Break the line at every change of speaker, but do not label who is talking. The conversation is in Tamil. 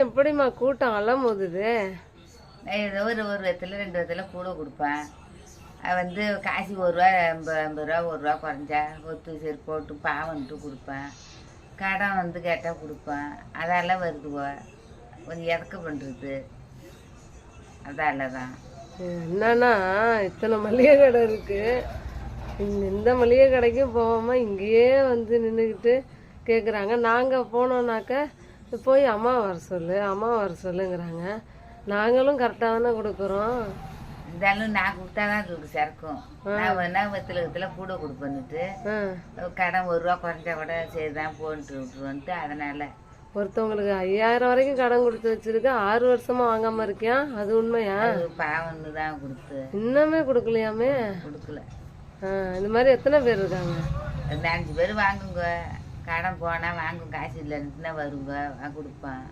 எப்படிம்மா கூட்டம் அலமோதுது?
ஏதோ ஒரு விதத்தில் 2 விதத்தில் கூட கொடுப்பேன். அது காசு 1 ரூபா 50 ரூபா 1 ரூபா குறைஞ்சா ஒத்து சரி போட்டு பாவன்ட்டு கொடுப்பேன். கடன் கேட்டால் கொடுப்பேன். அதால வருதுவோ கொஞ்சம் இறக்க பண்ணுறது அதால தான்.
என்னன்னா இத்தனை மளிகை கடை இருக்கு, இந்த மளிகை கடைக்கும் போகாமல் இங்கேயே நின்றுக்கிட்டு கேட்குறாங்க. நாங்கள் போனோன்னாக்க போய் அம்மா வர சொல்லு அம்மா வர சொல்லுங்கிறாங்க. நாங்களும் கரெக்டாக தானே கொடுக்குறோம்.
இருந்தாலும் நான் கொடுத்தா தான் அதுக்கு சிறக்கும். நான் வேணா வித்துல கூட கொடுப்பேன்னுட்டு கடன் 1 ரூபா குறைஞ்சா கூட சரி தான் போன்ட்டு விட்டுருவோன்ட்டு. அதனால
ஒருத்தவங்களுக்கு 5000 வரைக்கும் கடன் கொடுத்து வச்சிருக்க, 6 வருஷமா வாங்காம இருக்கியா? அது உண்மையா?
பாவன்னு தான் கொடுத்து
இன்னமே கொடுக்கலையாமே?
கொடுக்கல.
இந்த மாதிரி எத்தனை பேர் இருக்காங்க?
5 பேர் வாங்குங்க. கடன் போனால் வாங்கும், காசு இல்லைன்னுட்டுனா வருங்க கொடுப்பேன்.